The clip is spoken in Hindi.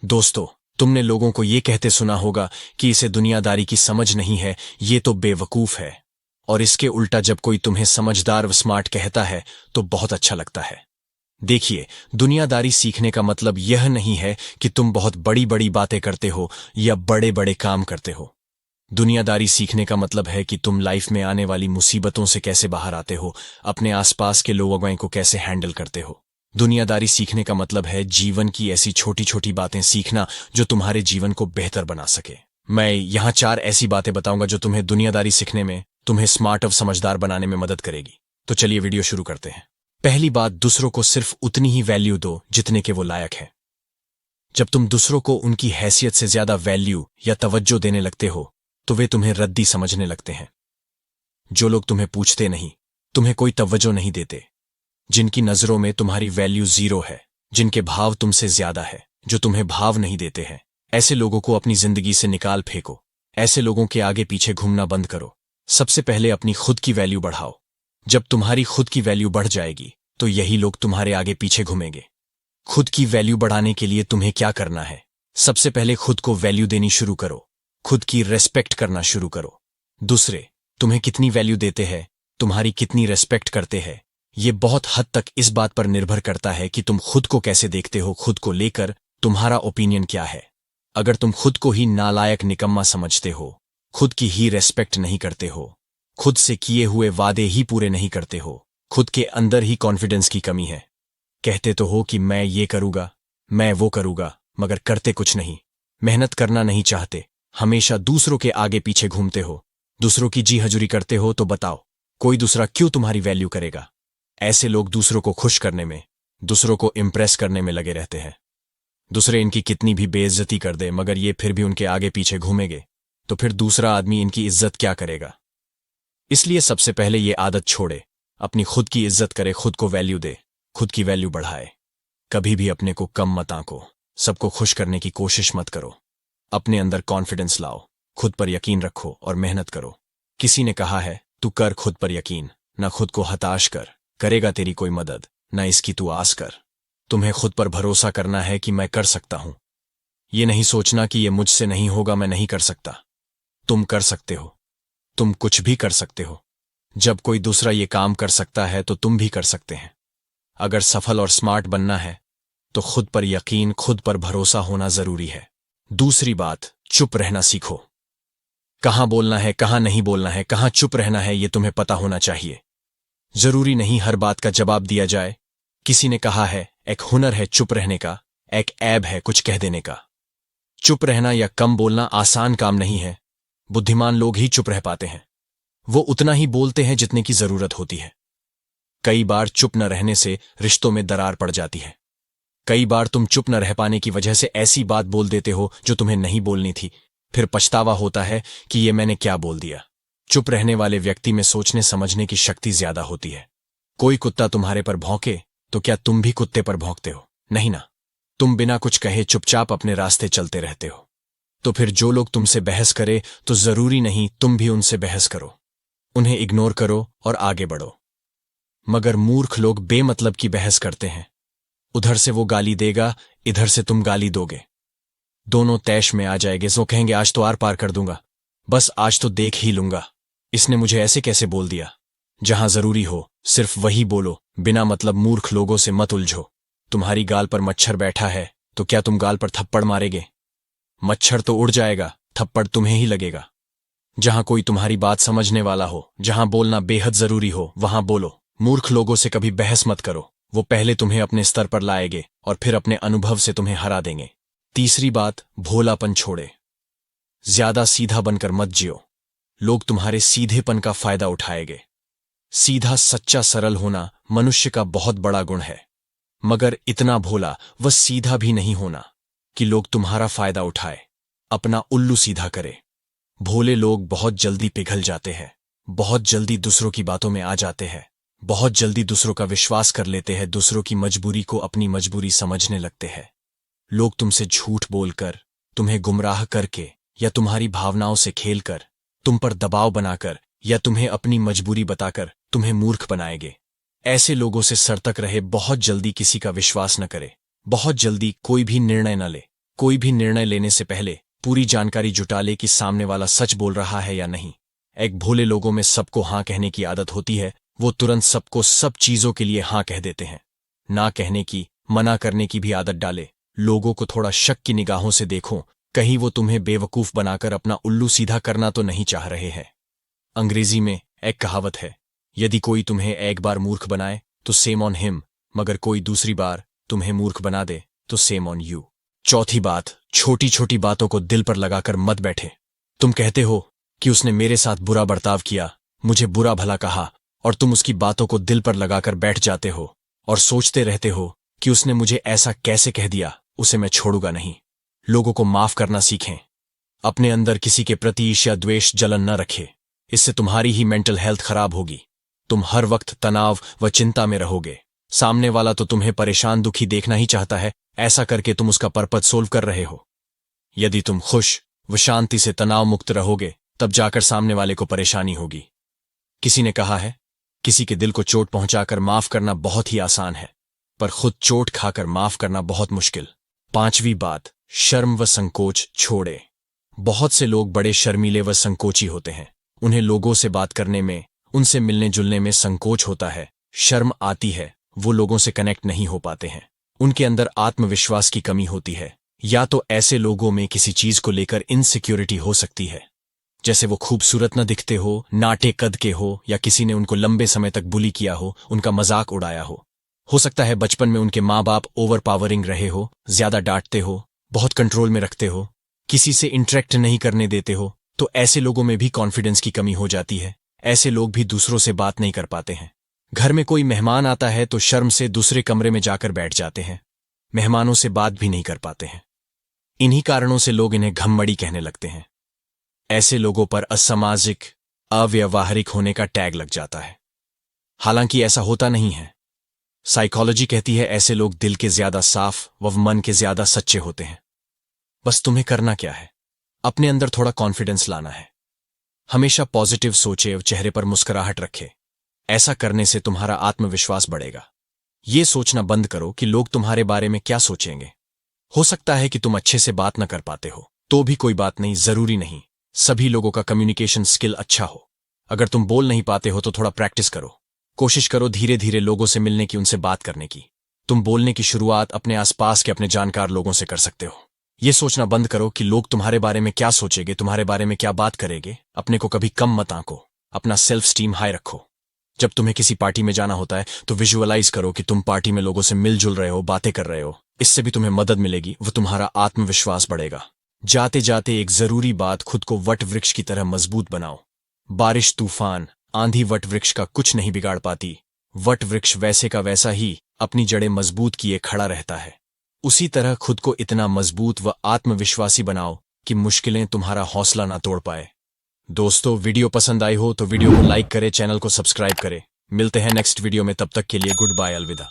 दोस्तों, तुमने लोगों को ये कहते सुना होगा कि इसे दुनियादारी की समझ नहीं है, ये तो बेवकूफ है। और इसके उल्टा जब कोई तुम्हें समझदार व स्मार्ट कहता है तो बहुत अच्छा लगता है। देखिए, दुनियादारी सीखने का मतलब यह नहीं है कि तुम बहुत बड़ी बड़ी बातें करते हो या बड़े बड़े काम करते हो। दुनियादारी सीखने का मतलब है कि तुम लाइफ में आने वाली मुसीबतों से कैसे बाहर आते हो, अपने आसपास के लोगों को कैसे हैंडल करते हो। दुनियादारी सीखने का मतलब है जीवन की ऐसी छोटी छोटी बातें सीखना जो तुम्हारे जीवन को बेहतर बना सके। मैं यहां 4 ऐसी बातें बताऊंगा जो तुम्हें दुनियादारी सीखने में, तुम्हें स्मार्ट और समझदार बनाने में मदद करेगी। तो चलिए वीडियो शुरू करते हैं। पहली बात, दूसरों को सिर्फ उतनी ही वैल्यू दो जितने के वो लायक हैं। जब तुम दूसरों को उनकी हैसियत से ज्यादा वैल्यू या तवज्जो देने लगते हो तो वे तुम्हें रद्दी समझने लगते हैं। जो लोग तुम्हें पूछते नहीं, तुम्हें कोई तवज्जो नहीं देते, जिनकी नजरों में तुम्हारी वैल्यू 0 है, जिनके भाव तुमसे ज्यादा है, जो तुम्हें भाव नहीं देते हैं, ऐसे लोगों को अपनी जिंदगी से निकाल फेंको। ऐसे लोगों के आगे पीछे घूमना बंद करो। सबसे पहले अपनी खुद की वैल्यू बढ़ाओ। जब तुम्हारी खुद की वैल्यू बढ़ जाएगी तो यही लोग तुम्हारे आगे पीछे घूमेंगे। खुद की वैल्यू बढ़ाने के लिए तुम्हें क्या करना है? सबसे पहले खुद को वैल्यू देनी शुरू करो। खुद की रेस्पेक्ट करना शुरू करो। दूसरे तुम्हें कितनी वैल्यू देते हैं, तुम्हारी कितनी रेस्पेक्ट करते हैं, ये बहुत हद तक इस बात पर निर्भर करता है कि तुम खुद को कैसे देखते हो। खुद को लेकर तुम्हारा ओपिनियन क्या है? अगर तुम खुद को ही नालायक निकम्मा समझते हो, खुद की ही रेस्पेक्ट नहीं करते हो, खुद से किए हुए वादे ही पूरे नहीं करते हो, खुद के अंदर ही कॉन्फिडेंस की कमी है, कहते तो हो कि मैं ये करूंगा, मैं वो करूंगा, मगर करते कुछ नहीं, मेहनत करना नहीं चाहते, हमेशा दूसरों के आगे पीछे घूमते हो, दूसरों की जी हजूरी करते हो, तो बताओ कोई दूसरा क्यों तुम्हारी वैल्यू करेगा? ऐसे लोग दूसरों को खुश करने में, दूसरों को इम्प्रेस करने में लगे रहते हैं। दूसरे इनकी कितनी भी बेइज्जती कर दे मगर ये फिर भी उनके आगे पीछे घूमेंगे, तो फिर दूसरा आदमी इनकी इज्जत क्या करेगा? इसलिए सबसे पहले ये आदत छोड़े, अपनी खुद की इज्जत करे, खुद को वैल्यू दे, खुद की वैल्यू बढ़ाए। कभी भी अपने को कम मत आंको, सबको खुश करने की कोशिश मत करो। अपने अंदर कॉन्फिडेंस लाओ, खुद पर यकीन रखो और मेहनत करो। किसी ने कहा है, तू कर खुद पर यकीन, ना खुद को हताश कर, करेगा तेरी कोई मदद, ना इसकी तू आस कर। तुम्हें खुद पर भरोसा करना है कि मैं कर सकता हूं। ये नहीं सोचना कि ये मुझसे नहीं होगा, मैं नहीं कर सकता। तुम कर सकते हो, तुम कुछ भी कर सकते हो। जब कोई दूसरा ये काम कर सकता है तो तुम भी कर सकते हैं। अगर सफल और स्मार्ट बनना है तो खुद पर यकीन, खुद पर भरोसा होना जरूरी है। दूसरी बात, चुप रहना सीखो। कहां बोलना है, कहां नहीं बोलना है, कहां चुप रहना है, ये तुम्हें पता होना चाहिए। जरूरी नहीं हर बात का जवाब दिया जाए। किसी ने कहा है, एक हुनर है चुप रहने का, एक ऐब है कुछ कह देने का। चुप रहना या कम बोलना आसान काम नहीं है। बुद्धिमान लोग ही चुप रह पाते हैं। वो उतना ही बोलते हैं जितने की जरूरत होती है। कई बार चुप न रहने से रिश्तों में दरार पड़ जाती है। कई बार तुम चुप न रह पाने की वजह से ऐसी बात बोल देते हो जो तुम्हें नहीं बोलनी थी, फिर पछतावा होता है कि ये मैंने क्या बोल दिया। चुप रहने वाले व्यक्ति में सोचने समझने की शक्ति ज्यादा होती है। कोई कुत्ता तुम्हारे पर भौंके तो क्या तुम भी कुत्ते पर भौंकते हो? नहीं ना। तुम बिना कुछ कहे चुपचाप अपने रास्ते चलते रहते हो। तो फिर जो लोग तुमसे बहस करे तो जरूरी नहीं तुम भी उनसे बहस करो। उन्हें इग्नोर करो और आगे बढ़ो। मगर मूर्ख लोग बेमतलब की बहस करते हैं। उधर से वो गाली देगा, इधर से तुम गाली दोगे, दोनों तैश में आ जाएंगे। वो कहेंगे आज तो आर पार कर दूंगा, बस आज तो देख ही लूंगा, इसने मुझे ऐसे कैसे बोल दिया। जहां जरूरी हो सिर्फ वही बोलो, बिना मतलब मूर्ख लोगों से मत उलझो। तुम्हारी गाल पर मच्छर बैठा है तो क्या तुम गाल पर थप्पड़ मारेगे? मच्छर तो उड़ जाएगा, थप्पड़ तुम्हें ही लगेगा। जहां कोई तुम्हारी बात समझने वाला हो, जहां बोलना बेहद जरूरी हो, वहां बोलो। मूर्ख लोगों से कभी बहस मत करो, वो पहले तुम्हें अपने स्तर पर लाएंगे और फिर अपने अनुभव से तुम्हें हरा देंगे। तीसरी बात, भोलापन छोड़े। ज्यादा सीधा बनकर मत जियो, लोग तुम्हारे सीधेपन का फायदा उठाएंगे। सीधा सच्चा सरल होना मनुष्य का बहुत बड़ा गुण है, मगर इतना भोला व सीधा भी नहीं होना कि लोग तुम्हारा फायदा उठाए, अपना उल्लू सीधा करे। भोले लोग बहुत जल्दी पिघल जाते हैं, बहुत जल्दी दूसरों की बातों में आ जाते हैं, बहुत जल्दी दूसरों का विश्वास कर लेते हैं, दूसरों की मजबूरी को अपनी मजबूरी समझने लगते हैं। लोग तुमसे झूठ बोलकर, तुम्हें गुमराह करके या तुम्हारी भावनाओं से खेलकर, तुम पर दबाव बनाकर या तुम्हें अपनी मजबूरी बताकर तुम्हें मूर्ख बनाएंगे। ऐसे लोगों से सतर्क रहे, बहुत जल्दी किसी का विश्वास न करे, बहुत जल्दी कोई भी निर्णय न ले। कोई भी निर्णय लेने से पहले पूरी जानकारी जुटा ले कि सामने वाला सच बोल रहा है या नहीं। एक भोले लोगों में सबको हाँ कहने की आदत होती है, वो तुरंत सबको सब चीजों के लिए हाँ कह देते हैं। ना कहने की, मना करने की भी आदत डाले। लोगों को थोड़ा शक की निगाहों से देखो, कहीं वो तुम्हें बेवकूफ बनाकर अपना उल्लू सीधा करना तो नहीं चाह रहे हैं। अंग्रेजी में एक कहावत है, यदि कोई तुम्हें एक बार मूर्ख बनाए तो सेम ऑन हिम, मगर कोई दूसरी बार तुम्हें मूर्ख बना दे तो सेम ऑन यू। चौथी बात, छोटी छोटी बातों को दिल पर लगाकर मत बैठे। तुम कहते हो कि उसने मेरे साथ बुरा बर्ताव किया, मुझे बुरा भला कहा, और तुम उसकी बातों को दिल पर लगाकर बैठ जाते हो और सोचते रहते हो कि उसने मुझे ऐसा कैसे कह दिया, उसे मैं छोड़ूंगा नहीं। लोगों को माफ करना सीखें। अपने अंदर किसी के प्रति ईर्ष्या, द्वेष, जलन न रखें। इससे तुम्हारी ही मेंटल हेल्थ खराब होगी। तुम हर वक्त तनाव व चिंता में रहोगे। सामने वाला तो तुम्हें परेशान दुखी देखना ही चाहता है, ऐसा करके तुम उसका पर्पज सोल्व कर रहे हो। यदि तुम खुश व शांति से तनाव मुक्त रहोगे, तब जाकर सामने वाले को परेशानी होगी। किसी ने कहा है, किसी के दिल को चोट पहुंचाकर माफ करना बहुत ही आसान है, पर खुद चोट खाकर माफ करना बहुत मुश्किल। पांचवी बात, शर्म व संकोच छोड़े। बहुत से लोग बड़े शर्मीले व संकोची होते हैं। उन्हें लोगों से बात करने में, उनसे मिलने जुलने में संकोच होता है, शर्म आती है, वो लोगों से कनेक्ट नहीं हो पाते हैं। उनके अंदर आत्मविश्वास की कमी होती है, या तो ऐसे लोगों में किसी चीज को लेकर इनसिक्योरिटी हो सकती है, जैसे वो खूबसूरत न दिखते हो, नाटे कद के हो, या किसी ने उनको लंबे समय तक बुली किया हो, उनका मजाक उड़ाया हो सकता है बचपन में उनके माँ बाप ओवर पावरिंग रहे हो, ज्यादा डांटते हो, बहुत कंट्रोल में रखते हो, किसी से इंटरेक्ट नहीं करने देते हो, तो ऐसे लोगों में भी कॉन्फिडेंस की कमी हो जाती है। ऐसे लोग भी दूसरों से बात नहीं कर पाते हैं। घर में कोई मेहमान आता है तो शर्म से दूसरे कमरे में जाकर बैठ जाते हैं। मेहमानों से बात भी नहीं कर पाते हैं। इन्हीं कारणों से लोग इन्हें घमंडी कहने लगते हैं। ऐसे लोगों पर असामाजिक, अव्यावहारिक होने का टैग लग जाता है। हालांकि ऐसा होता नहीं है। साइकोलॉजी कहती है ऐसे लोग दिल के ज्यादा साफ व मन के ज्यादा सच्चे होते हैं। बस तुम्हें करना क्या है, अपने अंदर थोड़ा कॉन्फिडेंस लाना है। हमेशा पॉजिटिव सोचे और चेहरे पर मुस्कुराहट रखे। ऐसा करने से तुम्हारा आत्मविश्वास बढ़ेगा। ये सोचना बंद करो कि लोग तुम्हारे बारे में क्या सोचेंगे। हो सकता है कि तुम अच्छे से बात न कर पाते हो, तो भी कोई बात नहीं, जरूरी नहीं सभी लोगों का कम्युनिकेशन स्किल अच्छा हो। अगर तुम बोल नहीं पाते हो तो थोड़ा प्रैक्टिस करो। कोशिश करो धीरे धीरे लोगों से मिलने की, उनसे बात करने की। तुम बोलने की शुरुआत अपने आसपास के अपने जानकार लोगों से कर सकते हो। ये सोचना बंद करो कि लोग तुम्हारे बारे में क्या सोचेंगे, तुम्हारे बारे में क्या बात करेंगे। अपने को कभी कम मत आंको, अपना सेल्फ स्टीम हाई रखो। जब तुम्हें किसी पार्टी में जाना होता है तो विजुअलाइज करो कि तुम पार्टी में लोगों से मिलजुल रहे हो, बातें कर रहे हो। इससे भी तुम्हें मदद मिलेगी, वो तुम्हारा आत्मविश्वास बढ़ेगा। जाते जाते एक जरूरी बात, खुद को वट वृक्ष की तरह मजबूत बनाओ। बारिश, तूफान, आंधी वट वृक्ष का कुछ नहीं बिगाड़ पाती। वट वृक्ष वैसे का वैसा ही अपनी जड़ें मजबूत किए खड़ा रहता है। उसी तरह खुद को इतना मजबूत व आत्मविश्वासी बनाओ कि मुश्किलें तुम्हारा हौसला ना तोड़ पाए। दोस्तों, वीडियो पसंद आई हो तो वीडियो को लाइक करें, चैनल को सब्सक्राइब करें। मिलते हैं नेक्स्ट वीडियो में, तब तक के लिए गुड बाय, अलविदा।